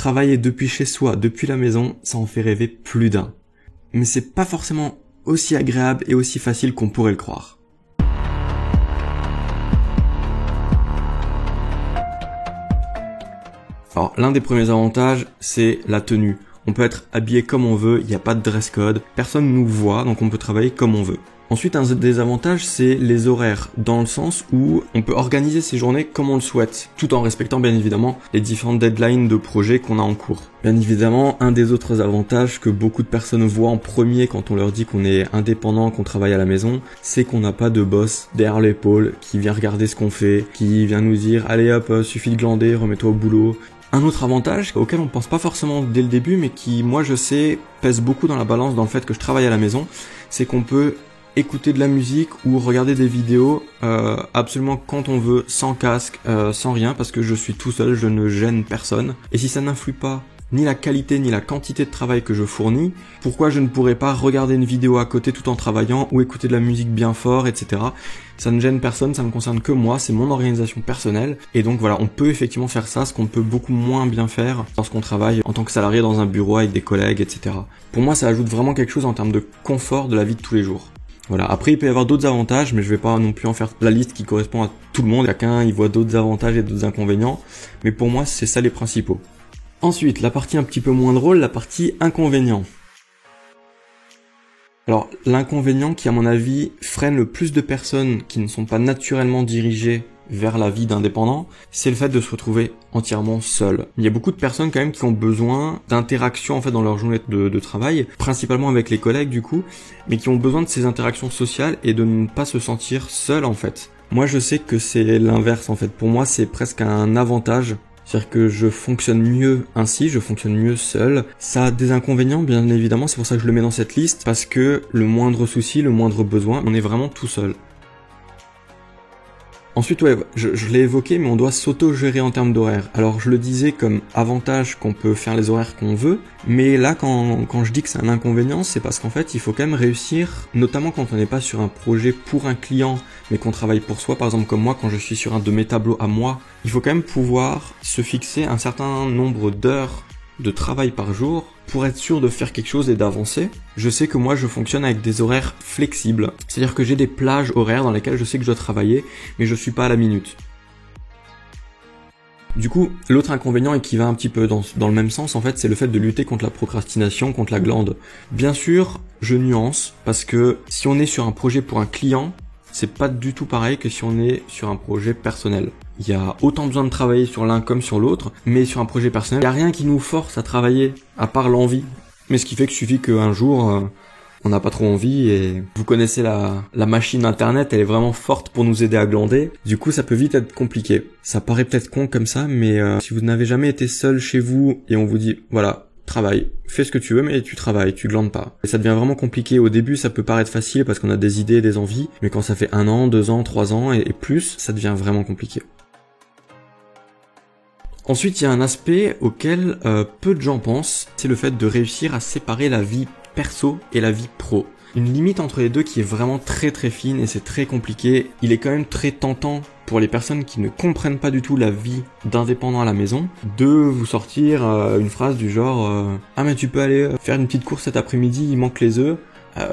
Travailler depuis chez soi, depuis la maison, ça en fait rêver plus d'un. Mais c'est pas forcément aussi agréable et aussi facile qu'on pourrait le croire. Alors, l'un des premiers avantages, c'est la tenue. On peut être habillé comme on veut, il n'y a pas de dress code, personne nous voit, donc on peut travailler comme on veut. Ensuite, un des avantages, c'est les horaires, dans le sens où on peut organiser ses journées comme on le souhaite, tout en respectant bien évidemment les différentes deadlines de projets qu'on a en cours. Bien évidemment, un des autres avantages que beaucoup de personnes voient en premier quand on leur dit qu'on est indépendant, qu'on travaille à la maison, c'est qu'on n'a pas de boss derrière l'épaule qui vient regarder ce qu'on fait, qui vient nous dire « Allez hop, suffit de glander, remets-toi au boulot ». Un autre avantage auquel on pense pas forcément dès le début, mais qui, moi je sais, pèse beaucoup dans la balance dans le fait que je travaille à la maison, c'est qu'on peut écouter de la musique ou regarder des vidéos absolument quand on veut, sans casque, sans rien, parce que je suis tout seul, je ne gêne personne. Et si ça n'influe pas ni la qualité ni la quantité de travail que je fournis, pourquoi je ne pourrais pas regarder une vidéo à côté tout en travaillant ou écouter de la musique bien fort, etc. Ça ne gêne personne, ça ne concerne que moi, c'est mon organisation personnelle. Et donc voilà, on peut effectivement faire ça, ce qu'on peut beaucoup moins bien faire lorsqu'on travaille en tant que salarié dans un bureau avec des collègues, etc. Pour moi, ça ajoute vraiment quelque chose en termes de confort de la vie de tous les jours. Voilà. Après, il peut y avoir d'autres avantages, mais je vais pas non plus en faire la liste qui correspond à tout le monde. Chacun, il voit d'autres avantages et d'autres inconvénients. Mais pour moi, c'est ça les principaux. Ensuite, la partie un petit peu moins drôle, la partie inconvénient. Alors, l'inconvénient qui, à mon avis, freine le plus de personnes qui ne sont pas naturellement dirigées vers la vie d'indépendant, c'est le fait de se retrouver entièrement seul. Il y a beaucoup de personnes quand même qui ont besoin d'interaction en fait dans leur journée de travail, principalement avec les collègues du coup, mais qui ont besoin de ces interactions sociales et de ne pas se sentir seul en fait. Moi je sais que c'est l'inverse en fait. Pour moi c'est presque un avantage. C'est-à-dire que je fonctionne mieux ainsi, je fonctionne mieux seul. Ça a des inconvénients, bien évidemment, c'est pour ça que je le mets dans cette liste, parce que le moindre souci, le moindre besoin, on est vraiment tout seul. Ensuite, ouais, je l'ai évoqué, mais on doit s'auto-gérer en termes d'horaire. Alors, je le disais comme avantage qu'on peut faire les horaires qu'on veut, mais là, quand je dis que c'est un inconvénient, c'est parce qu'en fait, il faut quand même réussir, notamment quand on n'est pas sur un projet pour un client, mais qu'on travaille pour soi, par exemple comme moi, quand je suis sur un de mes tableaux à moi, il faut quand même pouvoir se fixer un certain nombre d'heures de travail par jour pour être sûr de faire quelque chose et d'avancer. Je sais que moi je fonctionne avec des horaires flexibles, c'est-à-dire que j'ai des plages horaires dans lesquelles je sais que je dois travailler, mais je suis pas à la minute. Du coup, l'autre inconvénient et qui va un petit peu dans le même sens en fait, c'est le fait de lutter contre la procrastination, contre la glande. Bien sûr, je nuance, parce que si on est sur un projet pour un client, c'est pas du tout pareil que si on est sur un projet personnel. Il y a autant besoin de travailler sur l'un comme sur l'autre, mais sur un projet personnel, il n'y a rien qui nous force à travailler, à part l'envie. Mais ce qui fait qu'il suffit qu'un jour, on n'a pas trop envie, et vous connaissez la machine internet, elle est vraiment forte pour nous aider à glander. Du coup, ça peut vite être compliqué. Ça paraît peut-être con comme ça, mais si vous n'avez jamais été seul chez vous, et on vous dit, voilà, travaille, fais ce que tu veux, mais tu travailles, tu glandes pas. Et ça devient vraiment compliqué. Au début, ça peut paraître facile parce qu'on a des idées et des envies, mais quand ça fait 1 an, 2 ans, 3 ans et plus, ça devient vraiment compliqué. Ensuite, il y a un aspect auquel peu de gens pensent, c'est le fait de réussir à séparer la vie perso et la vie pro. Une limite entre les deux qui est vraiment très très fine et c'est très compliqué. Il est quand même très tentant pour les personnes qui ne comprennent pas du tout la vie d'indépendant à la maison de vous sortir une phrase du genre ah mais tu peux aller faire une petite course cet après-midi, il manque les œufs.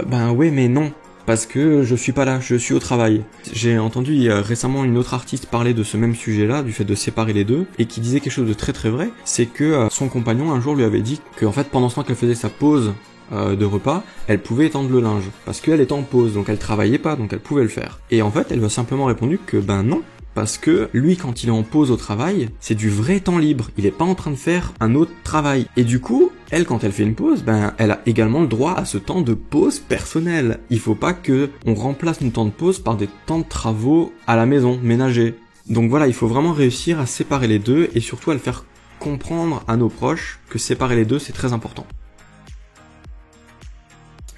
Ben ouais mais non. Parce que je suis pas là, je suis au travail. J'ai entendu récemment une autre artiste parler de ce même sujet-là, du fait de séparer les deux, et qui disait quelque chose de très très vrai, c'est que son compagnon un jour lui avait dit qu'en fait pendant ce temps qu'elle faisait sa pause de repas, elle pouvait étendre le linge, parce qu'elle était en pause, donc elle travaillait pas, donc elle pouvait le faire. Et en fait elle lui a simplement répondu que ben non, parce que lui quand il est en pause au travail, c'est du vrai temps libre, il est pas en train de faire un autre travail. Et du coup, elle quand elle fait une pause, ben elle a également le droit à ce temps de pause personnel. Il faut pas que on remplace nos temps de pause par des temps de travaux à la maison, ménagers. Donc voilà, il faut vraiment réussir à séparer les deux et surtout à le faire comprendre à nos proches que séparer les deux c'est très important.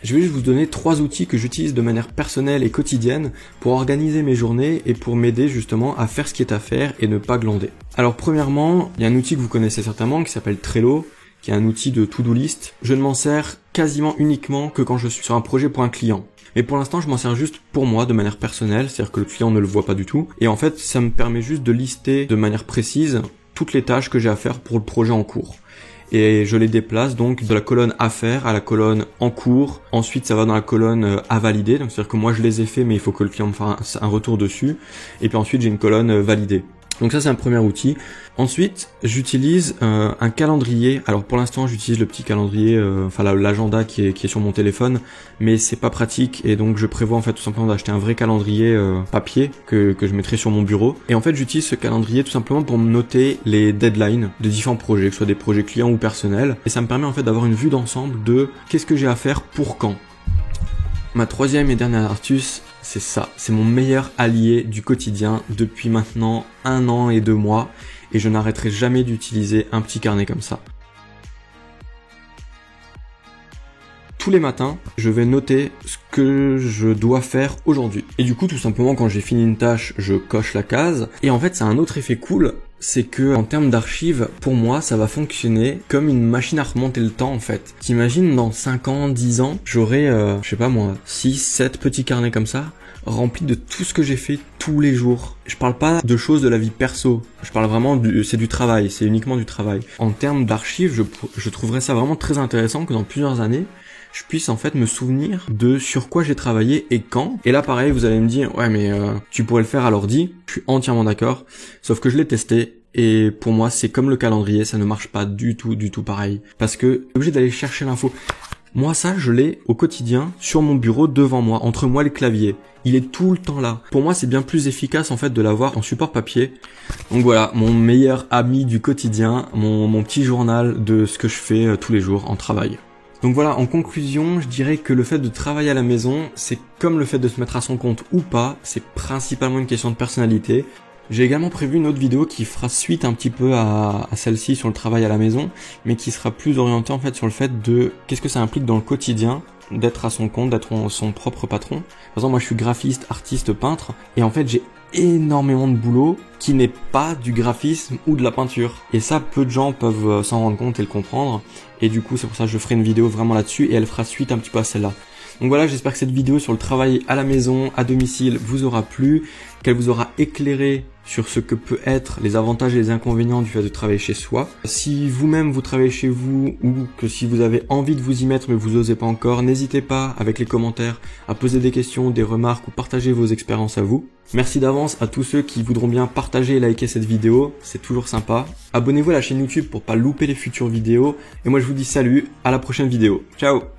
Je vais juste vous donner 3 outils que j'utilise de manière personnelle et quotidienne pour organiser mes journées et pour m'aider justement à faire ce qui est à faire et ne pas glander. Alors premièrement, il y a un outil que vous connaissez certainement qui s'appelle Trello, qui est un outil de to-do list. Je ne m'en sers quasiment uniquement que quand je suis sur un projet pour un client. Mais pour l'instant, je m'en sers juste pour moi, de manière personnelle, c'est-à-dire que le client ne le voit pas du tout. Et en fait, ça me permet juste de lister de manière précise toutes les tâches que j'ai à faire pour le projet en cours. Et je les déplace donc de la colonne à faire à la colonne en cours. Ensuite, ça va dans la colonne à valider. Donc, c'est-à-dire que moi, je les ai fait, mais il faut que le client me fasse un retour dessus. Et puis ensuite, j'ai une colonne validée. Donc ça, c'est un premier outil. Ensuite, j'utilise un calendrier. Alors pour l'instant, j'utilise le petit calendrier, l'agenda qui est sur mon téléphone, mais c'est pas pratique et donc je prévois en fait tout simplement d'acheter un vrai calendrier papier que je mettrai sur mon bureau. Et en fait, j'utilise ce calendrier tout simplement pour me noter les deadlines de différents projets, que ce soit des projets clients ou personnels. Et ça me permet en fait d'avoir une vue d'ensemble de qu'est-ce que j'ai à faire pour quand. Ma troisième et dernière astuce, c'est ça. C'est mon meilleur allié du quotidien depuis maintenant 1 an et 2 mois et je n'arrêterai jamais d'utiliser un petit carnet comme ça. Tous les matins, je vais noter ce que je dois faire aujourd'hui. Et du coup, tout simplement, quand j'ai fini une tâche, je coche la case. Et en fait, ça a un autre effet cool, c'est que en termes d'archives, pour moi, ça va fonctionner comme une machine à remonter le temps en fait. T'imagines dans 5 ans, 10 ans, j'aurai, je sais pas moi, 6, 7 petits carnets comme ça, remplis de tout ce que j'ai fait tous les jours. Je parle pas de choses de la vie perso, je parle vraiment c'est du travail, c'est uniquement du travail. En termes d'archives, je trouverais ça vraiment très intéressant que dans plusieurs années, je puisse en fait me souvenir de sur quoi j'ai travaillé et quand. Et là pareil, vous allez me dire ouais mais tu pourrais le faire à l'ordi. Je suis entièrement d'accord, sauf que je l'ai testé et pour moi c'est comme le calendrier, ça ne marche pas du tout pareil parce que t'es obligé d'aller chercher l'info. Moi ça je l'ai au quotidien sur mon bureau devant moi, entre moi et le clavier. Il est tout le temps là. Pour moi c'est bien plus efficace en fait de l'avoir en support papier. Donc voilà, mon meilleur ami du quotidien, mon petit journal de ce que je fais tous les jours en travail. Donc voilà, en conclusion, je dirais que le fait de travailler à la maison, c'est comme le fait de se mettre à son compte ou pas, c'est principalement une question de personnalité. J'ai également prévu une autre vidéo qui fera suite un petit peu à celle-ci sur le travail à la maison, mais qui sera plus orientée en fait sur le fait de qu'est-ce que ça implique dans le quotidien d'être à son compte, d'être son propre patron. Par exemple, moi je suis graphiste, artiste, peintre, et en fait j'ai énormément de boulot qui n'est pas du graphisme ou de la peinture. Et ça, peu de gens peuvent s'en rendre compte et le comprendre. Et du coup, c'est pour ça que je ferai une vidéo vraiment là-dessus et elle fera suite un petit peu à celle-là. Donc voilà, j'espère que cette vidéo sur le travail à la maison, à domicile, vous aura plu, qu'elle vous aura éclairé sur ce que peut être les avantages et les inconvénients du fait de travailler chez soi. Si vous-même vous travaillez chez vous ou que si vous avez envie de vous y mettre mais vous osez pas encore, n'hésitez pas avec les commentaires à poser des questions, des remarques ou partager vos expériences à vous. Merci d'avance à tous ceux qui voudront bien partager et liker cette vidéo, c'est toujours sympa. Abonnez-vous à la chaîne YouTube pour pas louper les futures vidéos et moi je vous dis salut, à la prochaine vidéo. Ciao.